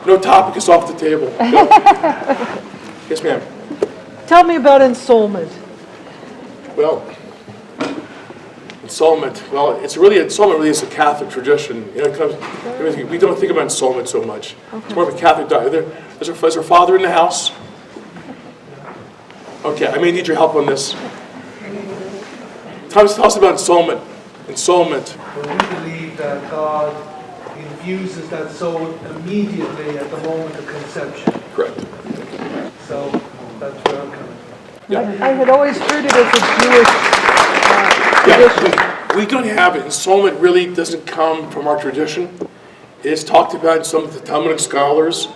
No topic is off the table. Yes, ma'am. Tell me about ensoulment. Well, ensoulment. Well, ensoulment really is a Catholic tradition. You know, we don't think about ensoulment so much. Okay. It's more of a Catholic doctrine. Is our father in the house? Okay, I may need your help on this. Tell us about ensoulment. Ensoulment. Well, we believe that God infuses that soul immediately at the moment of conception. Correct. So that's where I'm coming from. Yeah. I had always heard it as a Jewish tradition. We don't have it. Ensoulment really doesn't come from our tradition. It is talked about in some of the Talmudic scholars,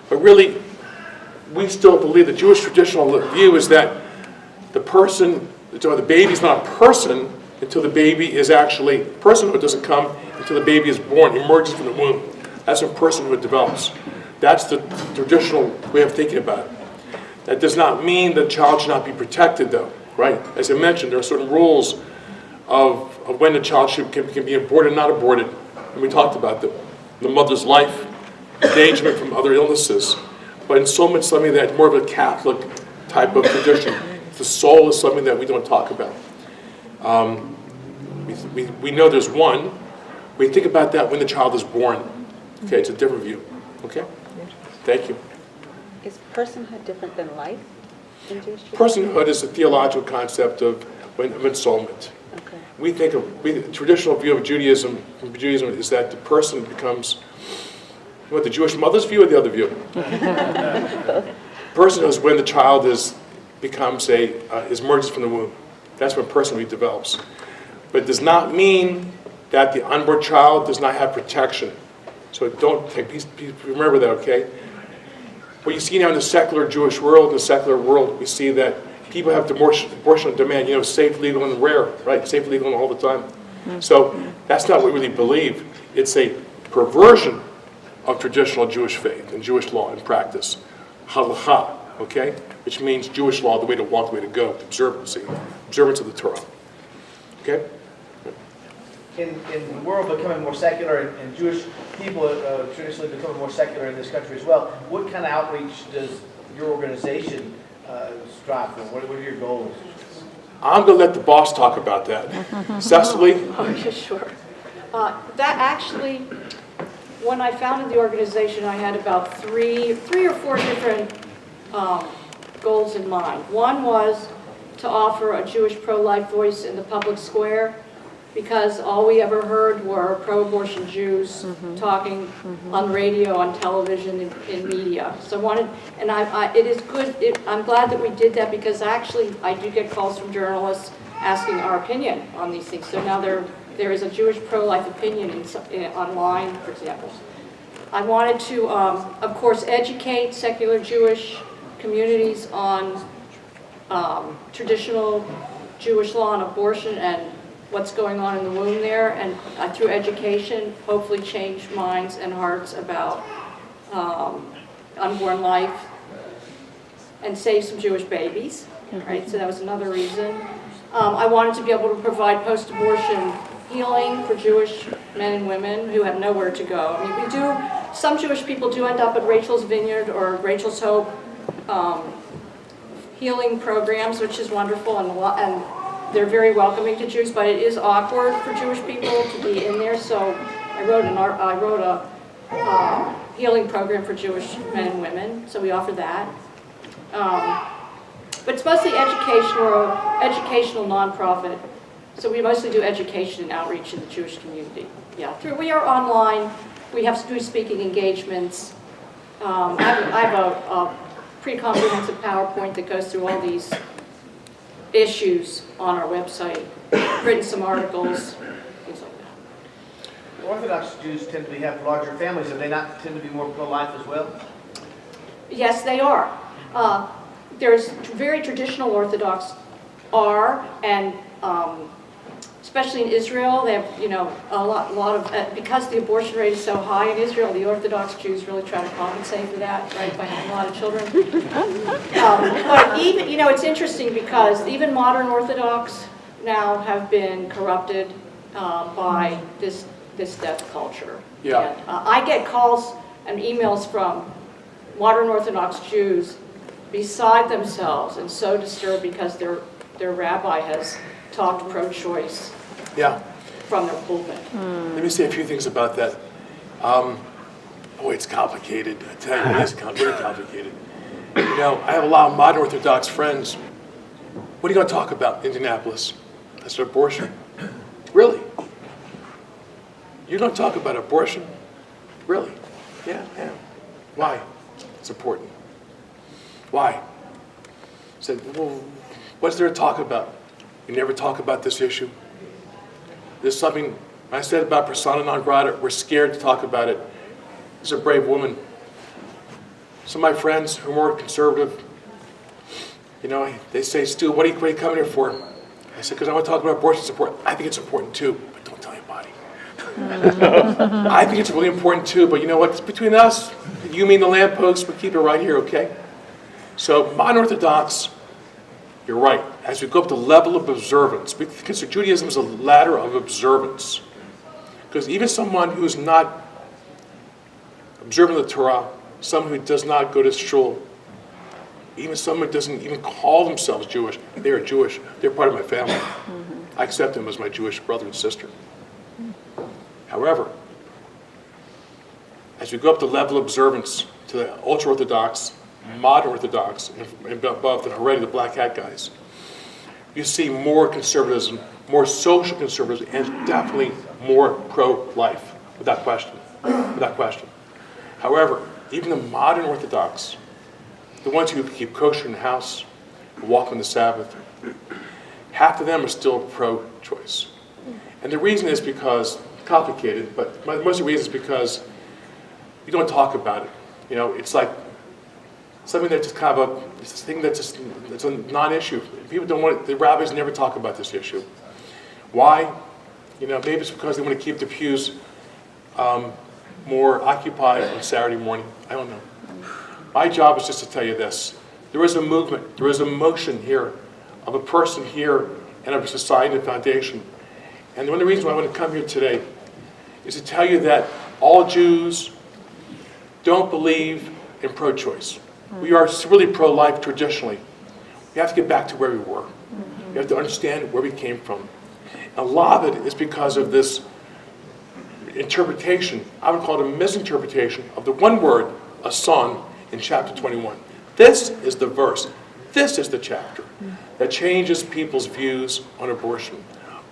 but really, we still believe the Jewish traditional view is that the baby is not a person until the baby is actually, personhood doesn't come until the baby is born, emerges from the womb. That's when personhood develops. That's the traditional way of thinking about it. That does not mean the child should not be protected, though, right? As I mentioned, there are certain rules of when the child can be aborted and not aborted. And we talked about the mother's life, endangerment from other illnesses. But ensoulment is something that's more of a Catholic type of tradition. The soul is something that we don't talk about. We know there's one. We think about that when the child is born. Okay, it's a different view. Okay? Thank you. Is personhood different than life in Jewish tradition? Personhood is a theological concept of ensoulment. Okay. We think the traditional view of Judaism is that the person becomes, what, the Jewish mother's view or the other view? Personhood is when the child is emerges from the womb. That's when personhood develops. But it does not mean that the unborn child does not have protection. So please remember that, okay? What you see now in the secular Jewish world, in the secular world, we see that people have abortion on demand, safe, legal, and rare, right? Safe, legal, and all the time. So that's not what we really believe. It's a perversion of traditional Jewish faith and Jewish law and practice. Halacha, okay? Which means Jewish law, the way to walk, the way to go, observance of the Torah. Okay? In the world becoming more secular and Jewish people traditionally becoming more secular in this country as well, what kind of outreach does your organization strive for? What are your goals? I'm going to let the boss talk about that. Cecily? Oh, yeah, sure. That actually, when I founded the organization, I had about three or four different goals in mind. One was to offer a Jewish pro-life voice in the public square, because all we ever heard were pro-abortion Jews talking on radio, on television, in media. So I wanted, and it is good, I'm glad that we did that, because actually I do get calls from journalists asking our opinion on these things. So now there is a Jewish pro-life opinion online, for example. I wanted to, of course, educate secular Jewish communities on traditional Jewish law on abortion and what's going on in the womb there, and through education, hopefully change minds and hearts about unborn life and save some Jewish babies, right? So that was another reason. I wanted to be able to provide post-abortion healing for Jewish men and women who have nowhere to go. I mean, some Jewish people do end up at Rachel's Vineyard or Rachel's Hope healing programs, which is wonderful, and they're very welcoming to Jews, but it is awkward for Jewish people to be in there. So I wrote a healing program for Jewish men and women. So we offer that. But it's mostly educational nonprofit. So we mostly do education and outreach in the Jewish community. Yeah, we are online. We have Jewish speaking engagements. I have a pretty comprehensive PowerPoint that goes through all these issues on our website, written some articles, things like that. Orthodox Jews tend to have larger families, and they not tend to be more pro-life as well? Yes, they are. There's very traditional Orthodox and especially in Israel, they have a lot of because the abortion rate is so high in Israel, the Orthodox Jews really try to compensate for that, right, by having a lot of children. But even it's interesting because even modern Orthodox now have been corrupted by this death culture. Yeah. And, I get calls and emails from modern Orthodox Jews beside themselves and so disturbed because their rabbi has talked pro-choice Yeah. from their pulpit. Let me say a few things about that. Boy, it's complicated. I tell you, it is very complicated. You know, I have a lot of modern Orthodox friends. What are you going to talk about in Indianapolis? That's abortion. Really? You're going to talk about abortion? Really? Yeah. Why? It's important. Why? I said, well, what's there to talk about? You never talk about this issue. There's something, I said about persona non grata, we're scared to talk about it. This is a brave woman. Some of my friends who are more conservative, you know, they say, Stu, what are you coming here for? I said, because I want to talk about abortion support. I think it's important too, but don't tell anybody. I think it's really important too, but you know what? It's between us. You mean the lamppost, but keep it right here, okay? So modern Orthodox, you're right. As we go up the level of observance, we consider Judaism as a ladder of observance. Because even someone who is not observing the Torah, someone who does not go to shul, even someone who doesn't even call themselves Jewish, they are Jewish. They're part of my family. I accept them as my Jewish brother and sister. However, as we go up the level of observance to the ultra-Orthodox, modern Orthodox, and above than already the black hat guys, you see more conservatism, more social conservatism, and definitely more pro-life, without question. Without question. However, even the modern Orthodox, the ones who keep kosher in the house, who walk on the Sabbath, half of them are still pro-choice. And the reason is because, complicated, but most of the reason is because you don't talk about it. You know, it's like something that's just kind of it's a thing that's a non-issue. People don't want it, the rabbis never talk about this issue. Why? You know, maybe it's because they want to keep the pews more occupied on Saturday morning. I don't know. My job is just to tell you this. There is a movement, there is a motion here of a person here and of a society and foundation. And one of the reasons why I want to come here today is to tell you that all Jews don't believe in pro-choice. We are really pro-life traditionally. We have to get back to where we were. We have to understand where we came from. And a lot of it is because of this interpretation, I would call it a misinterpretation of the one word, a son, in chapter 21. This is the verse, this is the chapter that changes people's views on abortion.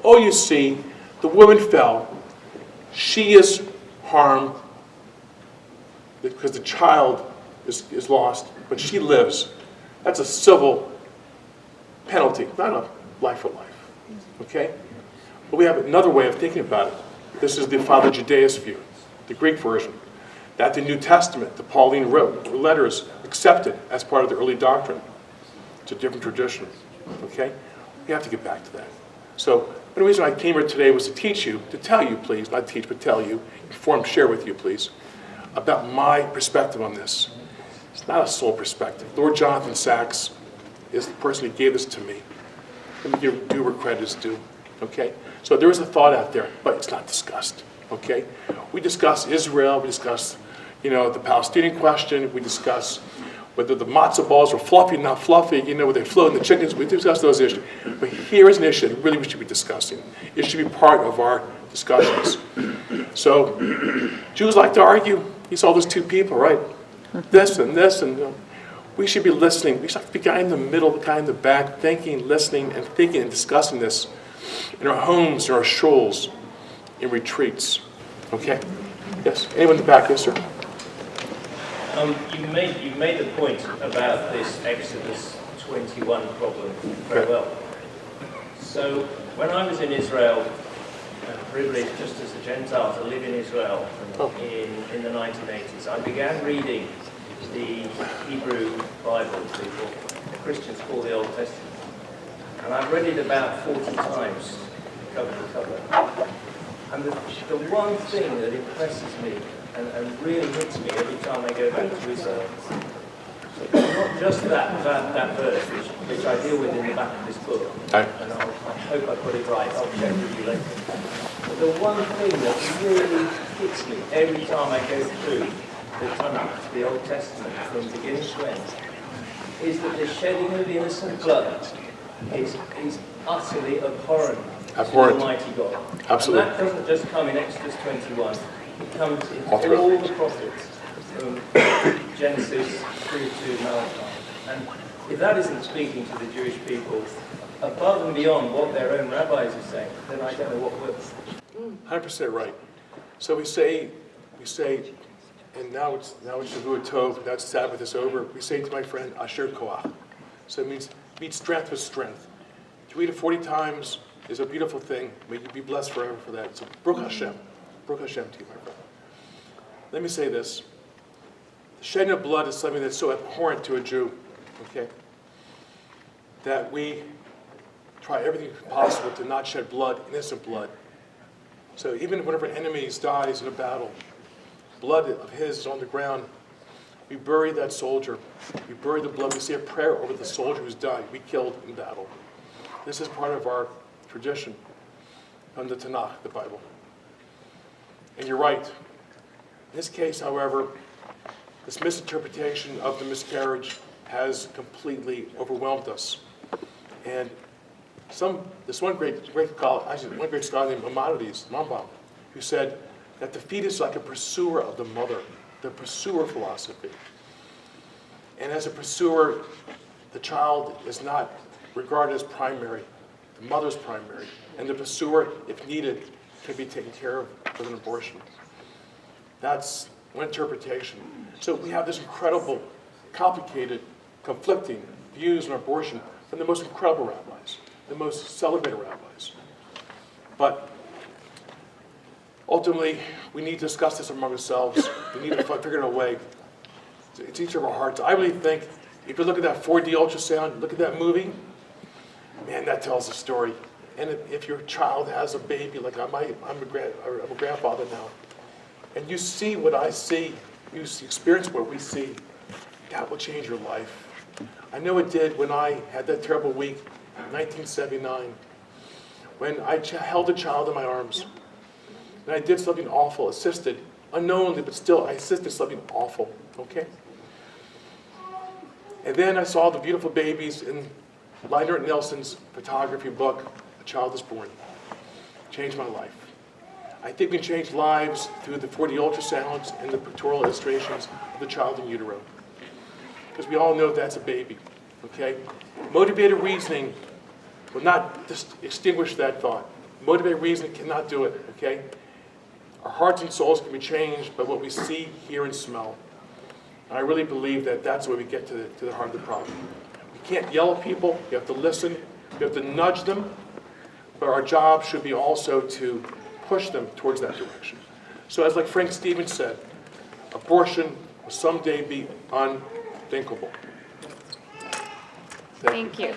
Oh, you see, the woman fell. She is harmed because the child is lost, but she lives. That's a civil penalty, not a life for life. Okay? But we have another way of thinking about it. This is the Father Judaeus view, the Greek version. That the New Testament, the Pauline wrote, were letters accepted as part of the early doctrine. It's a different tradition. Okay? We have to get back to that. So, the reason I came here today was to teach you, to tell you, please, not teach, but tell you, inform, share with you, please, about my perspective on this. It's not a sole perspective. Lord Jonathan Sachs is the person who gave this to me. Let me give due where credit is due. Okay? So there is a thought out there, but it's not discussed. Okay? We discuss Israel, we discuss, the Palestinian question, we discuss whether the matzo balls were fluffy, not fluffy, whether they float in the chickens, we discuss those issues. But here is an issue that really we should be discussing. It should be part of our discussions. So, Jews like to argue. You saw those two people, right? This and this, and we should be listening. We should be the guy in the middle, the guy in the back, thinking, listening, and thinking and discussing this in our homes, in our shuls, in retreats. Okay? Yes. Anyone in the back? Yes, sir. You made the point about this Exodus 21 problem very well. So when I was in Israel, privileged just as a Gentile to live in Israel in the 1980s, I began reading the Hebrew Bible, the Christians call the Old Testament. And I've read it about 40 times, cover to cover. And the one thing that impresses me and really hits me every time I go back to Israel, not just that verse, which I deal with in the back of this book, and I hope I put it right, I'll check with you later. But the one thing that really hits me every time I go through the Tanakh, the Old Testament, from beginning to end, is that the shedding of innocent blood is utterly abhorrent to Abhorrent. Almighty God. Absolutely. And that doesn't just come in Exodus 21, it comes in All through. all the prophets, from Genesis through to Malachi. And if that isn't speaking to the Jewish people above and beyond what their own rabbis are saying, then I don't know what will. 100% right. So we say, and now it's Shavua Tov, now Sabbath is over. We say to my friend, Asher Koach. So it means meet strength with strength. To read it 40 times is a beautiful thing. May you be blessed forever for that. So Baruch Hashem. Baruch Hashem to you, my friend. Let me say this. The shedding of blood is something that's so abhorrent to a Jew, okay, that we try everything possible to not shed blood, innocent blood. So even if one of our enemies dies in a battle, blood of his is on the ground, we bury that soldier. We bury the blood. We say a prayer over the soldier who's died, we killed in battle. This is part of our tradition from the Tanakh, the Bible. And you're right. In this case, however, this misinterpretation of the miscarriage has completely overwhelmed us. And this one great scholar named Maimonides, Rambam, who said that the fetus is like a pursuer of the mother, the pursuer philosophy. And as a pursuer, the child is not regarded as primary. The mother's primary. And the pursuer, if needed, can be taken care of with an abortion. That's one interpretation. So we have this incredible, complicated, conflicting views on abortion from the most incredible rabbis, the most celebrated rabbis. But ultimately, we need to discuss this among ourselves. We need to figure out a way. It's each of our hearts. I really think, if you look at that 4D ultrasound, look at that movie, man, that tells a story. And if your child has a baby, like I'm a grandfather now, and you see what I see, you experience what we see, that will change your life. I know it did when I had that terrible week, 1979, when I held a child in my arms. And I did something awful, assisted, unknowingly, but still, I assisted something awful, okay? And then I saw the beautiful babies in Leonard Nelson's photography book, A Child is Born. Changed my life. I think we changed lives through the 4D ultrasounds and the pictorial illustrations of the child in utero. Because we all know that's a baby, okay? Motivated reasoning will not just extinguish that thought. Motivated reasoning cannot do it, okay? Our hearts and souls can be changed by what we see, hear, and smell. And I really believe that that's where we get to the heart of the problem. We can't yell at people. You have to listen. You have to nudge them. But our job should be also to push them towards that direction. So as like Frank Stevens said, abortion will someday be unthinkable. Thank you.